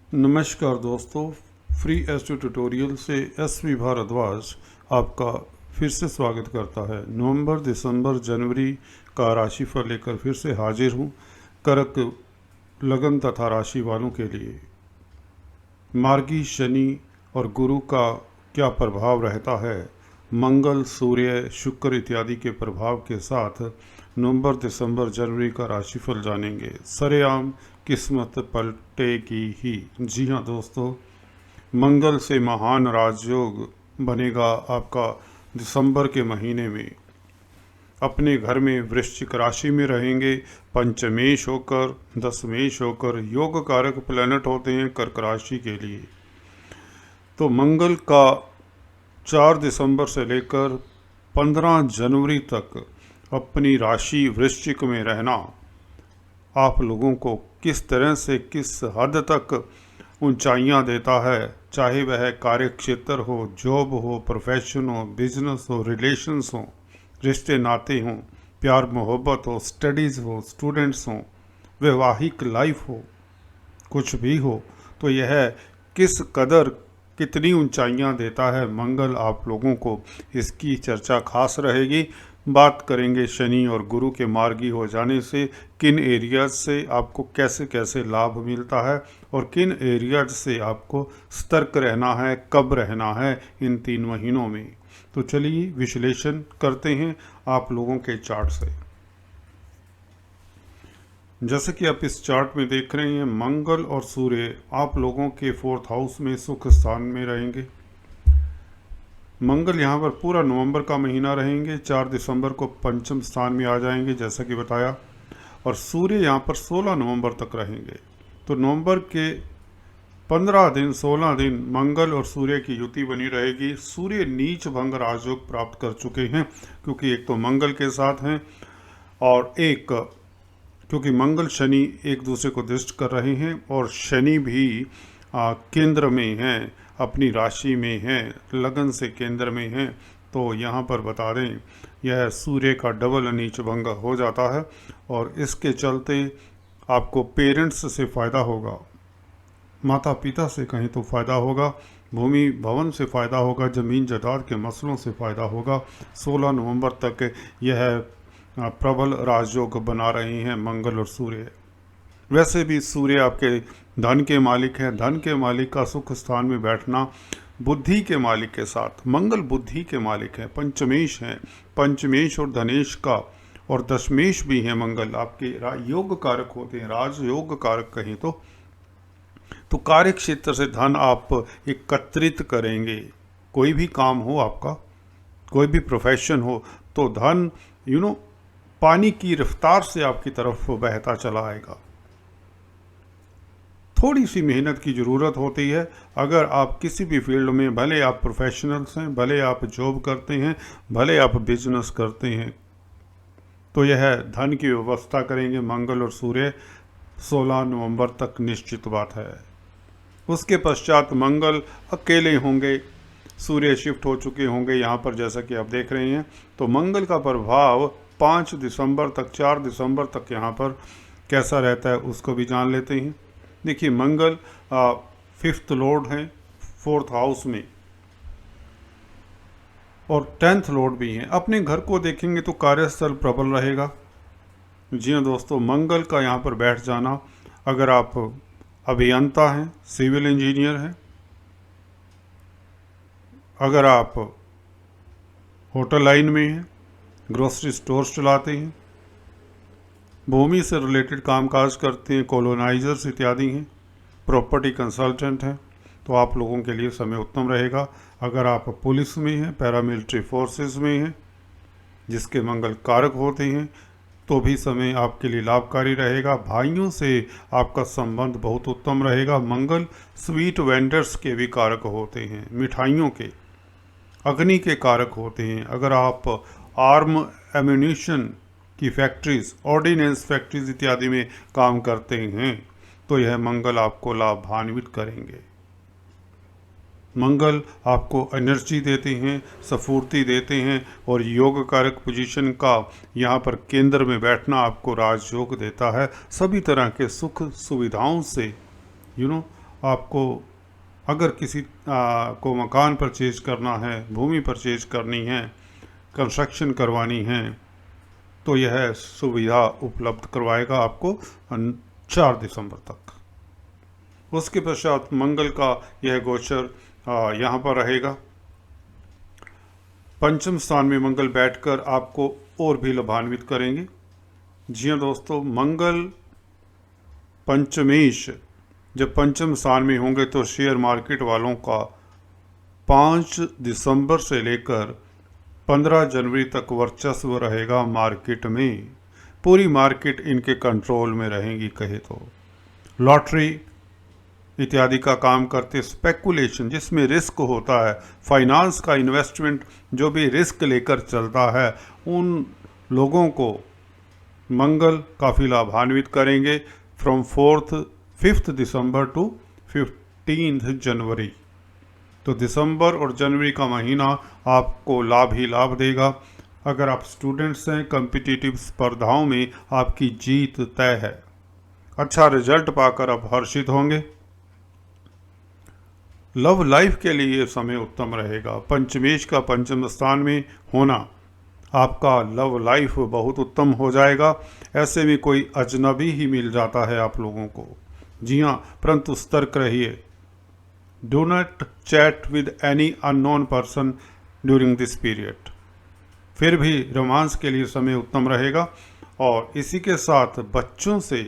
नमस्कार दोस्तों, free astro tutorial से एसवी भारद्वाज आपका फिर से स्वागत करता है। नवंबर, दिसंबर, जनवरी का राशिफल लेकर फिर से हाजिर हूँ कर्क, लगन तथा राशि वालों के लिए। मार्गी, शनि और गुरु का क्या प्रभाव रहता है? मंगल, सूर्य, शुक्र इत्यादि के प्रभाव के साथ नवंबर, दिसंबर, जनवरी का राशिफल जानेंगे। सरेआम किस्मत पलटेगी ही। जी हाँ दोस्तों, मंगल से महान राजयोग बनेगा आपका दिसंबर के महीने में। अपने घर में वृश्चिक राशि में रहेंगे, पंचमेश होकर, दशमेश होकर योग कारक प्लैनेट होते हैं कर्क राशि के लिए। तो मंगल का 4 दिसंबर से लेकर 15 जनवरी तक अपनी राशि वृश्चिक में रहना आप लोगों को किस तरह से, किस हद तक ऊंचाइयां देता है, चाहे वह कार्य क्षेत्र हो, जॉब हो, प्रोफेशन हो, बिजनेस हो, रिलेशंस हो, रिश्ते नाते हों, प्यार मोहब्बत हो, स्टडीज़ हो, स्टूडेंट्स हों, वैवाहिक लाइफ हो, कुछ भी हो, तो यह किस कदर कितनी ऊंचाइयां देता है मंगल आप लोगों को, इसकी चर्चा खास रहेगी। बात करेंगे शनि और गुरु के मार्गी हो जाने से किन एरियाज से आपको कैसे कैसे लाभ मिलता है और किन एरियाज से आपको सतर्क रहना है, कब रहना है इन 3 महीनों में। तो चलिए विश्लेषण करते हैं आप लोगों के चार्ट से। जैसे कि आप इस चार्ट में देख रहे हैं, मंगल और सूर्य आप लोगों के 4th हाउस में सुख स्थान में रहेंगे। मंगल यहाँ पर पूरा नवंबर का महीना रहेंगे, 4 दिसंबर को पंचम स्थान में आ जाएंगे जैसा कि बताया, और सूर्य यहाँ पर 16 नवंबर तक रहेंगे। तो नवंबर के 15 दिन, 16 दिन मंगल और सूर्य की युति बनी रहेगी। सूर्य नीच भंग राजयोग प्राप्त कर चुके हैं, क्योंकि एक तो मंगल के साथ हैं और एक क्योंकि मंगल शनि एक दूसरे को दृष्ट कर रहे हैं, और शनि भी केंद्र में हैं, अपनी राशि में हैं, लगन से केंद्र में हैं। तो यहाँ पर बता दें, यह सूर्य का डबल नीच भंग हो जाता है और इसके चलते आपको पेरेंट्स से फ़ायदा होगा, माता पिता से कहीं तो फ़ायदा होगा, भूमि भवन से फ़ायदा होगा, ज़मीन जायदाद के मसलों से फ़ायदा होगा। 16 नवंबर तक यह प्रबल राजयोग बना रहे हैं मंगल और सूर्य। वैसे भी सूर्य आपके धन के मालिक हैं, धन के मालिक का सुख स्थान में बैठना, बुद्धि के मालिक के साथ, मंगल बुद्धि के मालिक हैं, पंचमेश हैं, पंचमेश और धनेश का और दशमेश भी हैं मंगल, आपके योग कारक होते हैं, राजयोग कारक कहें तो कार्य क्षेत्र से धन आप एकत्रित करेंगे। कोई भी काम हो आपका, कोई भी प्रोफेशन हो, तो धन पानी की रफ्तार से आपकी तरफ बहता चला आएगा। थोड़ी सी मेहनत की ज़रूरत होती है। अगर आप किसी भी फील्ड में, भले आप प्रोफेशनल्स हैं, भले आप जॉब करते हैं, भले आप बिजनेस करते हैं, तो यह धन की व्यवस्था करेंगे मंगल और सूर्य 16 नवंबर तक, निश्चित बात है। उसके पश्चात मंगल अकेले होंगे, सूर्य शिफ्ट हो चुके होंगे यहाँ पर जैसा कि आप देख रहे हैं। तो मंगल का प्रभाव 5 दिसंबर तक, 4 दिसंबर तक यहाँ पर कैसा रहता है उसको भी जान लेते हैं। देखिए, मंगल 5th लॉर्ड हैं 4th हाउस में और 10th लॉर्ड भी हैं। अपने घर को देखेंगे तो कार्यस्थल प्रबल रहेगा। जी हाँ दोस्तों, मंगल का यहाँ पर बैठ जाना, अगर आप अभियंता हैं, सिविल इंजीनियर हैं, अगर आप होटल लाइन में हैं, ग्रोसरी स्टोर्स चलाते हैं, भूमि से रिलेटेड कामकाज करते हैं, कॉलोनाइजर्स इत्यादि हैं, प्रॉपर्टी कंसल्टेंट हैं, तो आप लोगों के लिए समय उत्तम रहेगा। अगर आप पुलिस में हैं, पैरामिलिट्री फोर्सेस में हैं, जिसके मंगल कारक होते हैं, तो भी समय आपके लिए लाभकारी रहेगा। भाइयों से आपका संबंध बहुत उत्तम रहेगा। मंगल स्वीट वेंडर्स के भी कारक होते हैं, मिठाइयों के, अग्नि के कारक होते हैं। अगर आप आर्म एम्यूनिशन की फैक्ट्रीज, ऑर्डिनेंस फैक्ट्रीज इत्यादि में काम करते हैं, तो यह मंगल आपको लाभान्वित करेंगे। मंगल आपको एनर्जी देते हैं, स्फूर्ति देते हैं, और योग कारक पोजीशन का यहाँ पर केंद्र में बैठना आपको राजयोग देता है। सभी तरह के सुख सुविधाओं से आपको अगर किसी को मकान परचेज करना है, भूमि परचेज करनी है, कंस्ट्रक्शन करवानी है, तो यह सुविधा उपलब्ध करवाएगा आपको 4 दिसंबर तक। उसके पश्चात मंगल का यह गोचर यहाँ पर रहेगा। पंचम स्थान में मंगल बैठकर आपको और भी लाभान्वित करेंगे। जी हाँ दोस्तों, मंगल पंचमेश जब पंचम स्थान में होंगे तो शेयर मार्केट वालों का 5 दिसंबर से लेकर 15 जनवरी तक वर्चस्व रहेगा मार्केट में। पूरी मार्केट इनके कंट्रोल में रहेगी कहे तो। लॉटरी इत्यादि का काम करते, स्पेकुलेशन जिसमें रिस्क होता है, फाइनेंस का इन्वेस्टमेंट जो भी रिस्क लेकर चलता है, उन लोगों को मंगल काफ़ी लाभान्वित करेंगे from 5th December two 15th जनवरी। तो दिसंबर और जनवरी का महीना आपको लाभ ही लाभ देगा। अगर आप स्टूडेंट्स हैं, कॉम्पिटिटिव स्पर्धाओं में आपकी जीत तय है। अच्छा रिजल्ट पाकर आप हर्षित होंगे। लव लाइफ के लिए समय उत्तम रहेगा। पंचमेश का पंचम स्थान में होना आपका लव लाइफ बहुत उत्तम हो जाएगा। ऐसे में कोई अजनबी ही मिल जाता है आप लोगों को। जी हाँ, परंतु सतर्क रहिए। Do not chat with any unknown person during this period. फिर भी रोमांस के लिए समय उत्तम रहेगा। और इसी के साथ बच्चों से,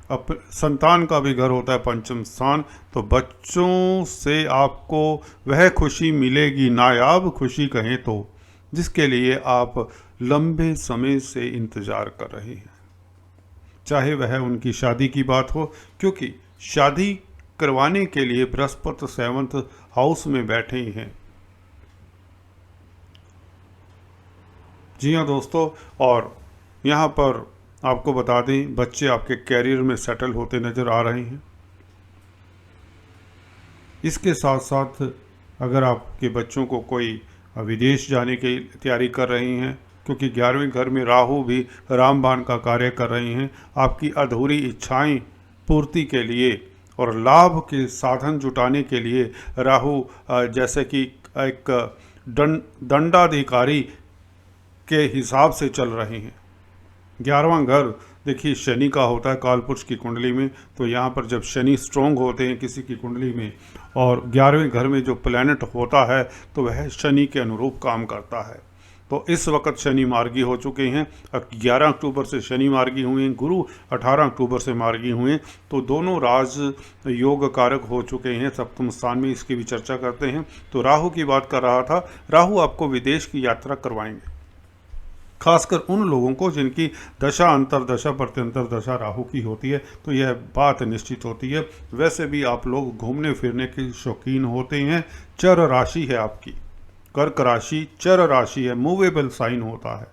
संतान का भी घर होता है पंचम स्थान, तो बच्चों से आपको वह खुशी मिलेगी, नायाब खुशी कहें तो, जिसके लिए आप लंबे समय से इंतजार कर रहे हैं। चाहे वह उनकी शादी की बात हो, क्योंकि शादी करवाने के लिए बृहस्पति 7th हाउस में बैठे ही हैं। जी हाँ दोस्तों, और यहाँ पर आपको बता दें, बच्चे आपके कैरियर में सेटल होते नज़र आ रहे हैं। इसके साथ साथ अगर आपके बच्चों को कोई विदेश जाने की तैयारी कर रही हैं, क्योंकि 11वें घर में राहु भी रामबाण का कार्य कर रही हैं, आपकी अधूरी इच्छाएं पूर्ति के लिए और लाभ के साधन जुटाने के लिए राहु जैसे कि एक दंडाधिकारी के हिसाब से चल रहे हैं। 11वां घर देखिए शनि का होता है कालपुरुष की कुंडली में, तो यहाँ पर जब शनि स्ट्रोंग होते हैं किसी की कुंडली में और 11वें घर में जो प्लैनेट होता है तो वह शनि के अनुरूप काम करता है। तो इस वक्त शनि मार्गी हो चुके हैं। अब 11 अक्टूबर से शनि मार्गी हुए हैं, गुरु 18 अक्टूबर से मार्गी हुए हैं, तो दोनों राज योग कारक हो चुके हैं सप्तम स्थान में। इसकी भी चर्चा करते हैं। तो राहु की बात कर रहा था, राहु आपको विदेश की यात्रा करवाएंगे, खासकर उन लोगों को जिनकी दशा अंतरदशा प्रत्यंतर दशा राहु की होती है, तो यह बात निश्चित होती है। वैसे भी आप लोग घूमने फिरने के शौकीन होते हैं। चर राशि है आपकी, कर्क राशि चर राशि है, मूवेबल साइन होता है।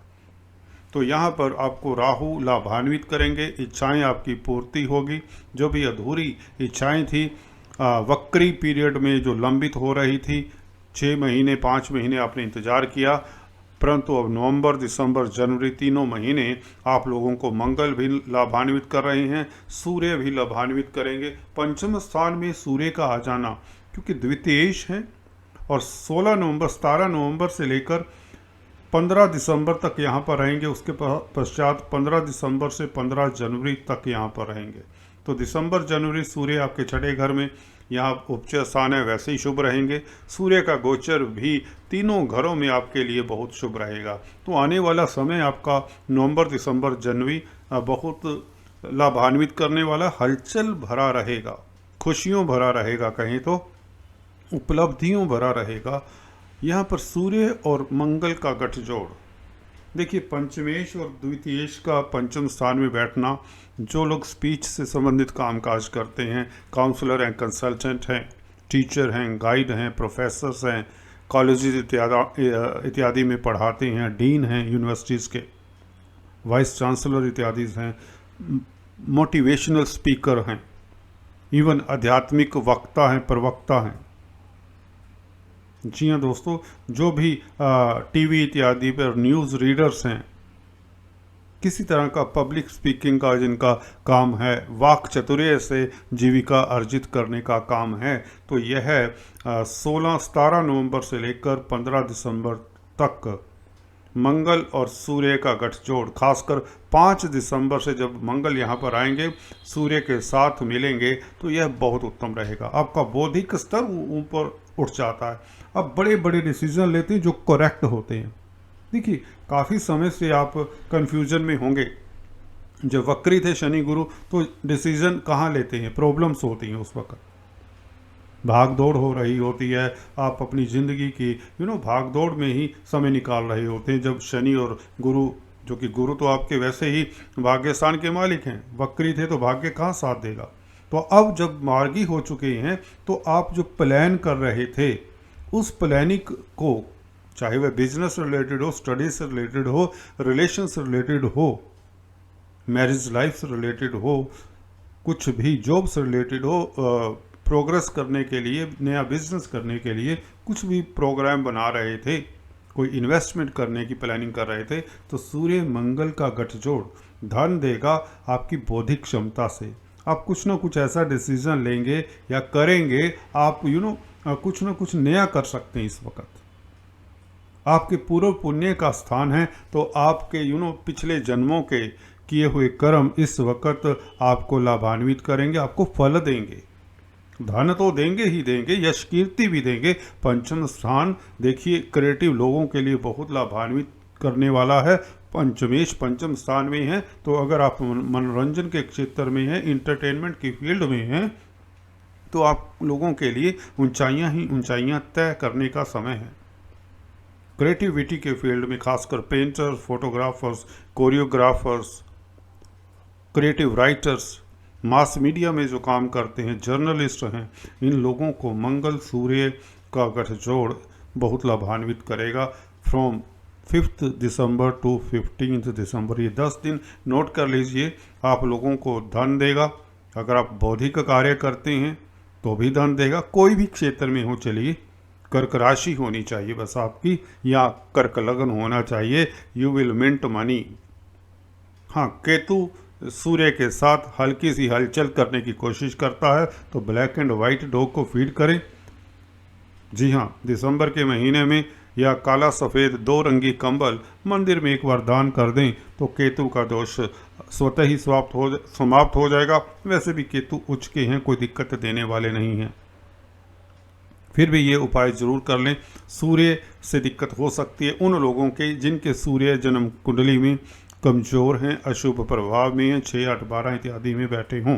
तो यहाँ पर आपको राहु लाभान्वित करेंगे, इच्छाएं आपकी पूर्ति होगी। जो भी अधूरी इच्छाएं थी वक्री पीरियड में जो लंबित हो रही थी, 6 महीने 5 महीने आपने इंतजार किया, परंतु अब नवंबर दिसंबर जनवरी तीनों महीने आप लोगों को मंगल भी लाभान्वित कर रहे हैं, सूर्य भी लाभान्वित करेंगे। पंचम स्थान में सूर्य का आ जाना, क्योंकि द्वितीयेश है, और 17 नवंबर 17 नवंबर से लेकर 15 दिसंबर तक यहाँ पर रहेंगे। उसके पश्चात 15 दिसंबर से 15 जनवरी तक यहाँ पर रहेंगे। तो दिसंबर जनवरी सूर्य आपके 6ठे घर में, यहाँ उपचय स्थान है, वैसे ही शुभ रहेंगे। सूर्य का गोचर भी तीनों घरों में आपके लिए बहुत शुभ रहेगा। तो आने वाला समय आपका नवंबर दिसंबर जनवरी बहुत लाभान्वित करने वाला, हलचल भरा रहेगा, खुशियों भरा रहेगा, कहें तो उपलब्धियों भरा रहेगा। यहाँ पर सूर्य और मंगल का गठजोड़ देखिए, पंचमेश और द्वितीयेश का पंचम स्थान में बैठना, जो लोग स्पीच से संबंधित कामकाज करते हैं, काउंसलर हैं, कंसल्टेंट हैं, टीचर हैं, गाइड हैं, प्रोफेसर्स हैं, कॉलेजेस इत्यादि में पढ़ाते हैं, डीन हैं यूनिवर्सिटीज़ के, वाइस चांसलर इत्यादि हैं, मोटिवेशनल स्पीकर हैं, इवन आध्यात्मिक वक्ता हैं, प्रवक्ता हैं। जी हाँ दोस्तों, जो भी टीवी इत्यादि पर न्यूज़ रीडर्स हैं, किसी तरह का पब्लिक स्पीकिंग का जिनका काम है, वाक चातुर्य से जीविका अर्जित करने का काम है, तो यह 16-17 नवंबर से लेकर 15 दिसंबर तक मंगल और सूर्य का गठजोड़, खासकर 5 दिसंबर से जब मंगल यहाँ पर आएंगे, सूर्य के साथ मिलेंगे, तो यह बहुत उत्तम रहेगा। आपका बौद्धिक स्तर ऊपर उठ जाता है, आप बड़े बड़े डिसीजन लेते हैं जो करेक्ट होते हैं। देखिए, काफ़ी समय से आप कन्फ्यूजन में होंगे, जब वक्री थे शनि गुरु तो डिसीजन कहाँ लेते हैं, प्रॉब्लम्स होती हैं, उस वक्त भाग दौड़ हो रही होती है, आप अपनी ज़िंदगी की भाग दौड़ में ही समय निकाल रहे होते हैं। जब शनि और गुरु, जो कि गुरु तो आपके वैसे ही भाग्य स्थान के मालिक हैं, वक्री थे तो भाग्य कहाँ साथ देगा। तो अब जब मार्गी हो चुके हैं, तो आप जो प्लान कर रहे थे, उस प्लानिंग को, चाहे वह बिजनेस रिलेटेड हो, स्टडीज से रिलेटेड हो, रिलेशन से रिलेटेड हो, मैरिज लाइफ से रिलेटेड हो, कुछ भी जॉब से रिलेटेड हो, प्रोग्रेस करने के लिए, नया बिजनेस करने के लिए कुछ भी प्रोग्राम बना रहे थे, कोई इन्वेस्टमेंट करने की प्लानिंग कर रहे थे, तो सूर्य मंगल का गठजोड़ धन देगा आपकी बौद्धिक क्षमता से। आप कुछ ना कुछ ऐसा डिसीजन लेंगे या करेंगे, आप कुछ ना कुछ नया कर सकते हैं। इस वक्त आपके पूर्व पुण्य का स्थान है, तो आपके पिछले जन्मों के किए हुए कर्म इस वक्त आपको लाभान्वित करेंगे, आपको फल देंगे। धन तो देंगे ही देंगे, यश कीर्ति भी देंगे। पंचम स्थान देखिए, क्रिएटिव लोगों के लिए बहुत लाभान्वित करने वाला है। पंचमेश पंचम स्थान में है, तो अगर आप मनोरंजन के क्षेत्र में हैं, इंटरटेनमेंट की फील्ड में हैं, तो आप लोगों के लिए ऊंचाइयां ही ऊंचाइयां तय करने का समय है। क्रिएटिविटी के फील्ड में खासकर painters, photographers, choreographers, creative writers, mass media में जो काम करते हैं, जर्नलिस्ट हैं, इन लोगों को मंगल सूर्य का गठजोड़ बहुत लाभान्वित करेगा। फ्रॉम 5 दिसंबर टू 15 दिसंबर, ये 10 दिन नोट कर लीजिए। आप लोगों को धन देगा। अगर आप बौद्धिक कार्य करते हैं तो भी धन देगा, कोई भी क्षेत्र में हो। चलिए, कर्क राशि होनी चाहिए बस आपकी, या कर्क लग्न होना चाहिए, यू विल मिंट मनी। हाँ, केतु सूर्य के साथ हल्की सी हलचल करने की कोशिश करता है, तो ब्लैक एंड वाइट डॉग को फीड करें। जी हाँ, दिसंबर के महीने में या काला सफ़ेद 2 रंगी कंबल मंदिर में एक बार दान कर दें, तो केतु का दोष स्वतः ही समाप्त हो जाएगा। वैसे भी केतु उच्च के हैं, कोई दिक्कत देने वाले नहीं हैं। फिर भी ये उपाय जरूर कर लें। सूर्य से दिक्कत हो सकती है उन लोगों के जिनके सूर्य जन्म कुंडली में कमज़ोर हैं, अशुभ प्रभाव में हैं, 6, 8, 12 इत्यादि में बैठे हों,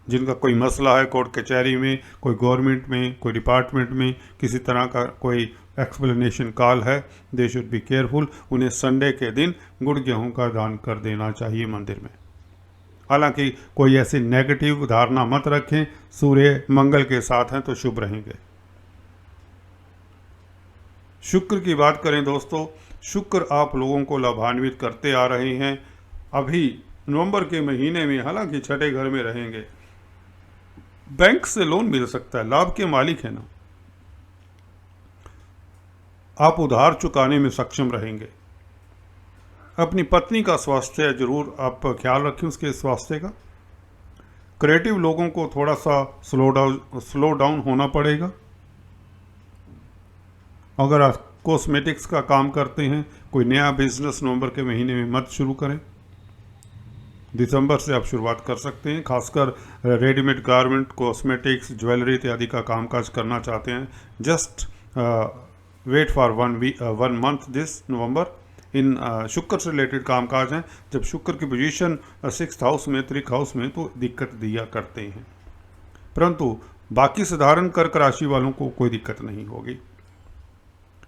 जिनका कोई मसला है कोर्ट कचहरी में, कोई गवर्नमेंट में, कोई डिपार्टमेंट में, किसी तरह का कोई एक्सप्लेनेशन कॉल है, दे शुड बी केयरफुल। उन्हें संडे के दिन गुड़ गेहूँ का दान कर देना चाहिए मंदिर में। हालांकि कोई ऐसी नेगेटिव धारणा मत रखें, सूर्य मंगल के साथ हैं तो शुभ रहेंगे। शुक्र की बात करें दोस्तों, शुक्र आप लोगों को लाभान्वित करते आ रहे हैं। अभी नवंबर के महीने में हालांकि छठे घर में रहेंगे, बैंक से लोन मिल सकता है, लाभ के मालिक है ना, आप उधार चुकाने में सक्षम रहेंगे। अपनी पत्नी का स्वास्थ्य जरूर आप ख्याल रखें, उसके स्वास्थ्य का। क्रिएटिव लोगों को थोड़ा सा स्लो डाउन होना पड़ेगा। अगर आप कॉस्मेटिक्स का काम करते हैं, कोई नया बिजनेस नवंबर के महीने में मत शुरू करें, दिसंबर से आप शुरुआत कर सकते हैं। खासकर रेडीमेड गारमेंट, कॉस्मेटिक्स, ज्वेलरी इत्यादि का कामकाज करना चाहते हैं, just wait for 1 month this November. इन शुक्र से रिलेटेड कामकाज हैं। जब शुक्र की पोजीशन 6th हाउस में, 3rd हाउस में, तो दिक्कत दिया करते हैं, परंतु बाकी साधारण कर्क राशि वालों को कोई दिक्कत नहीं होगी।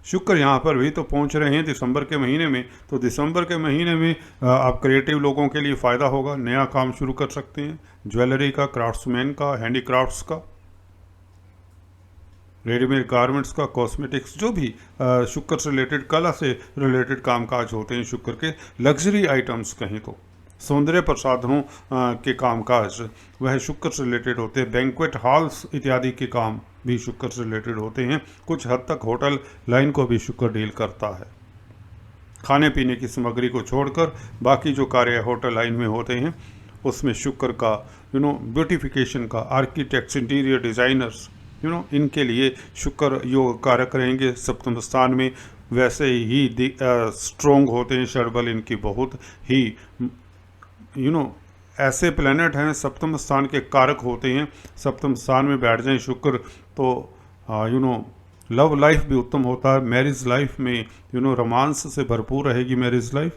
शुक्र यहाँ पर भी तो पहुँच रहे हैं दिसंबर के महीने में, तो दिसंबर के महीने में आप क्रिएटिव लोगों के लिए फ़ायदा होगा, नया काम शुरू कर सकते हैं, ज्वेलरी का, क्राफ्ट्समैन का, हैंडीक्राफ्ट्स का, रेडीमेड गारमेंट्स का, कॉस्मेटिक्स, जो भी शुक्र से रिलेटेड, कला से रिलेटेड कामकाज होते हैं शुक्र के। लग्जरी आइटम्स कहें तो सौंदर्य प्रसाधनों के कामकाज वह शुक्र से रिलेटेड होते हैं। बैंक्वेट हॉल्स इत्यादि के काम भी शुक्र से रिलेटेड होते हैं। कुछ हद तक होटल लाइन को भी शुक्र डील करता है। खाने पीने की सामग्री को छोड़कर बाकी जो कार्य होटल लाइन में होते हैं उसमें शुक्र का ब्यूटिफिकेशन का, आर्किटेक्ट्स, इंटीरियर डिज़ाइनर्स इनके लिए शुक्र योग कारक रहेंगे सप्तम स्थान में। वैसे ही स्ट्रोंग होते हैं षडबल इनकी बहुत ही ऐसे प्लैनेट हैं सप्तम स्थान के कारक होते हैं। सप्तम स्थान में बैठ जाएं शुक्र तो लव लाइफ भी उत्तम होता है। मैरिज लाइफ में रोमांस से भरपूर रहेगी मैरिज लाइफ,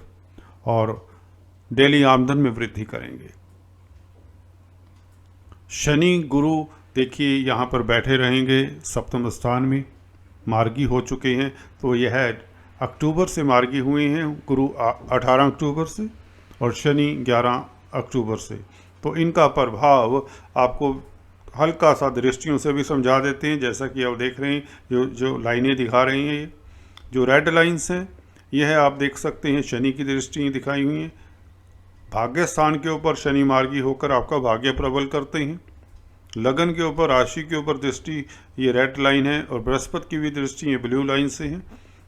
और डेली आमदन में वृद्धि करेंगे। शनि गुरु देखिए यहाँ पर बैठे रहेंगे सप्तम स्थान में, मार्गी हो चुके हैं। तो यह अक्टूबर से मार्गी हुए हैं गुरु 18 अक्टूबर से और शनि 11 अक्टूबर से। तो इनका प्रभाव आपको हल्का सा दृष्टियों से भी समझा देते हैं, जैसा कि आप देख रहे हैं जो लाइनें दिखा रही हैं, ये जो रेड लाइंस हैं यह आप देख सकते हैं शनि की दृष्टि दिखाई हुई हैं। भाग्य स्थान के ऊपर शनि मार्गी होकर आपका भाग्य प्रबल करते हैं। लगन के ऊपर, राशि के ऊपर दृष्टि ये रेड लाइन है, और बृहस्पति की भी दृष्टि ये ब्लू लाइन से है।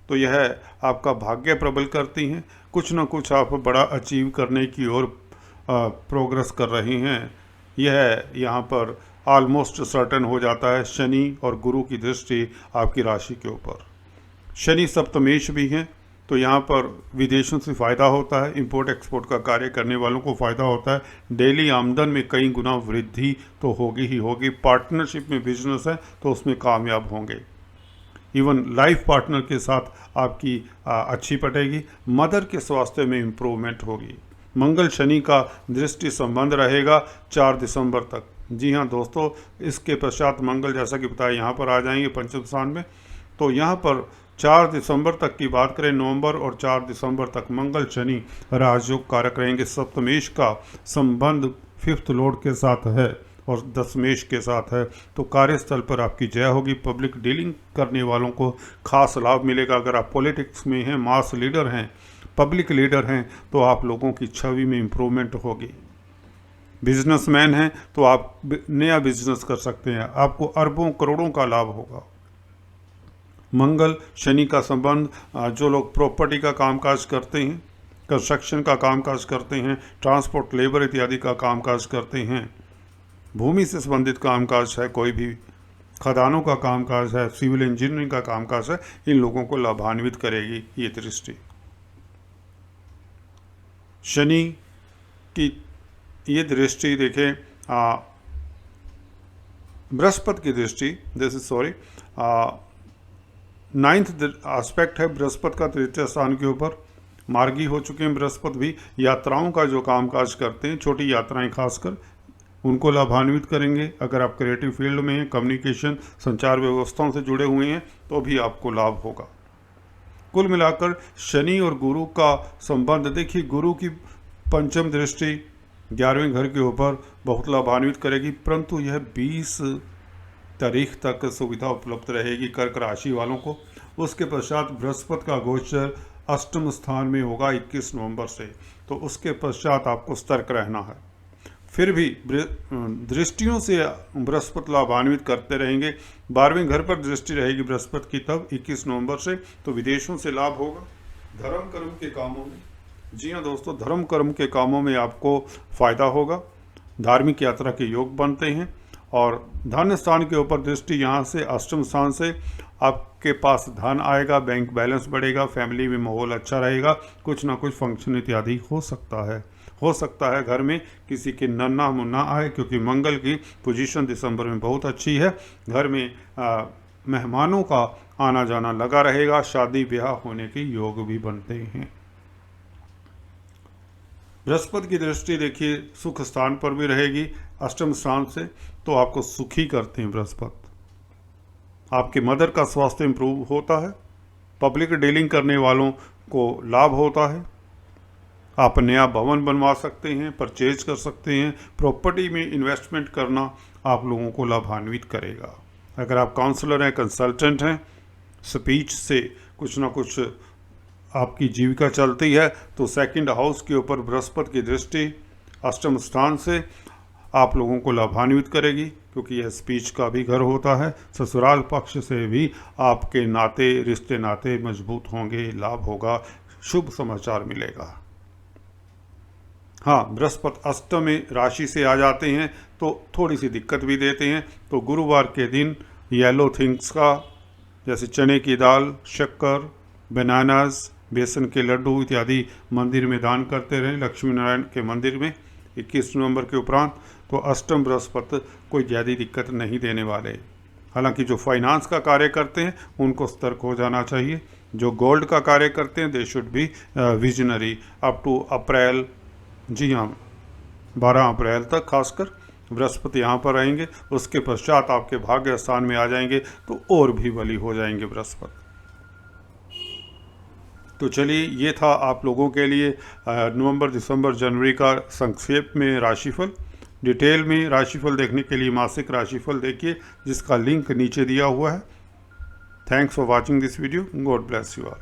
तो यह आपका भाग्य प्रबल करती हैं। कुछ ना कुछ आप बड़ा अचीव करने की ओर प्रोग्रेस कर रहे हैं, यह यहाँ पर ऑलमोस्ट सर्टन हो जाता है। शनि और गुरु की दृष्टि आपकी राशि के ऊपर, शनि सप्तमेश भी हैं, तो यहाँ पर विदेशों से फ़ायदा होता है। इंपोर्ट एक्सपोर्ट का कार्य करने वालों को फ़ायदा होता है। डेली आमदन में कई गुना वृद्धि तो होगी ही होगी। पार्टनरशिप में बिजनेस है तो उसमें कामयाब होंगे। इवन लाइफ पार्टनर के साथ आपकी अच्छी पटेगी। मदर के स्वास्थ्य में इम्प्रूवमेंट होगी। मंगल शनि का दृष्टि संबंध रहेगा 4 दिसंबर तक। जी हाँ दोस्तों, इसके पश्चात मंगल जैसा कि बताया यहाँ पर आ जाएंगे पंचम स्थान में। तो यहाँ पर 4 दिसंबर तक की बात करें, नवंबर और 4 दिसंबर तक मंगल शनि राजयोग कारक रहेंगे। सप्तमेश का संबंध 5th लॉर्ड के साथ है और दशमेश के साथ है। तो कार्यस्थल पर आपकी जय होगी। पब्लिक डीलिंग करने वालों को खास लाभ मिलेगा। अगर आप पॉलिटिक्स में हैं, मास लीडर हैं, पब्लिक लीडर हैं, तो आप लोगों की छवि में इम्प्रूवमेंट होगी। बिजनेसमैन हैं तो आप नया बिजनेस कर सकते हैं, आपको अरबों करोड़ों का लाभ होगा। मंगल शनि का संबंध, जो लोग प्रॉपर्टी का कामकाज करते हैं, कंस्ट्रक्शन का कामकाज करते हैं, ट्रांसपोर्ट लेबर इत्यादि का कामकाज करते हैं, भूमि से संबंधित कामकाज है, कोई भी खदानों का कामकाज है, सिविल इंजीनियरिंग का कामकाज है, इन लोगों को लाभान्वित करेगी ये दृष्टि। शनि की ये दृष्टि देखें, बृहस्पति की दृष्टि, this is sorry 9th aspect है बृहस्पति का तृतीय स्थान के ऊपर। मार्गी हो चुके हैं बृहस्पति भी। यात्राओं का जो कामकाज करते हैं, छोटी यात्राएं खासकर, उनको लाभान्वित करेंगे। अगर आप क्रिएटिव फील्ड में हैं, कम्युनिकेशन, संचार व्यवस्थाओं से जुड़े हुए हैं, तो भी आपको लाभ होगा। कुल मिलाकर शनि और गुरु का संबंध देखिए, गुरु की पंचम दृष्टि 11वें घर के ऊपर बहुत लाभान्वित करेगी, परंतु यह 20 तारीख तक सुविधा उपलब्ध रहेगी कर्क राशि वालों को। उसके पश्चात बृहस्पति का गोचर अष्टम स्थान में होगा 21 नवंबर से, तो उसके पश्चात आपको सतर्क रहना है। फिर भी दृष्टियों से बृहस्पति लाभान्वित करते रहेंगे। 12वें घर पर दृष्टि रहेगी बृहस्पति की तब 21 नवंबर से, तो विदेशों से लाभ होगा। धर्म कर्म के कामों में, जी हाँ दोस्तों, धर्म कर्म के कामों में आपको फायदा होगा। धार्मिक यात्रा के योग बनते हैं। और धन स्थान के ऊपर दृष्टि यहाँ से अष्टम स्थान से आपके पास धन आएगा, बैंक बैलेंस बढ़ेगा, फैमिली में माहौल अच्छा रहेगा, कुछ ना कुछ फंक्शन इत्यादि हो सकता है घर में किसी के नन्ना मुन्ना आए, क्योंकि मंगल की पोजीशन दिसंबर में बहुत अच्छी है। घर में मेहमानों का आना जाना लगा रहेगा। शादी ब्याह होने के योग भी बनते हैं। बृहस्पति की दृष्टि देखिए सुख स्थान पर भी रहेगी अष्टम स्थान से, तो आपको सुखी करते हैं बृहस्पति। आपके मदर का स्वास्थ्य इंप्रूव होता है। पब्लिक डीलिंग करने वालों को लाभ होता है। आप नया भवन बनवा सकते हैं, परचेज कर सकते हैं। प्रॉपर्टी में इन्वेस्टमेंट करना आप लोगों को लाभान्वित करेगा। अगर आप काउंसलर हैं, कंसल्टेंट हैं, स्पीच से कुछ ना कुछ आपकी जीविका चलती है, तो सेकंड हाउस के ऊपर बृहस्पति की दृष्टि अष्टम स्थान से आप लोगों को लाभान्वित करेगी, क्योंकि यह स्पीच का भी घर होता है। ससुराल पक्ष से भी आपके नाते, रिश्ते नाते मजबूत होंगे, लाभ होगा। शुभ समाचार मिलेगा। हाँ, बृहस्पति अष्टमी राशि से आ जाते हैं तो थोड़ी सी दिक्कत भी देते हैं। तो गुरुवार के दिन येलो थिंग्स का, जैसे चने की दाल, शक्कर, बनानास, बेसन के लड्डू इत्यादि मंदिर में दान करते रहें, लक्ष्मी नारायण के मंदिर में 21 नवंबर के उपरांत। तो अष्टम बृहस्पति कोई ज़्यादा दिक्कत नहीं देने वाले। हालांकि जो फाइनेंस का कार्य करते हैं उनको सतर्क हो जाना चाहिए। जो गोल्ड का कार्य करते हैं they should be visionary up to April, जी हाँ 12 अप्रैल तक खासकर बृहस्पति यहाँ पर रहेंगे। उसके पश्चात आपके भाग्य स्थान में आ जाएंगे तो और भी बली हो जाएंगे बृहस्पति। तो चलिए, ये था आप लोगों के लिए नवंबर, दिसंबर, जनवरी का संक्षेप में राशिफल। डिटेल में राशिफल देखने के लिए मासिक राशिफल देखिए, जिसका लिंक नीचे दिया हुआ है। Thanks for watching this video. God bless you all.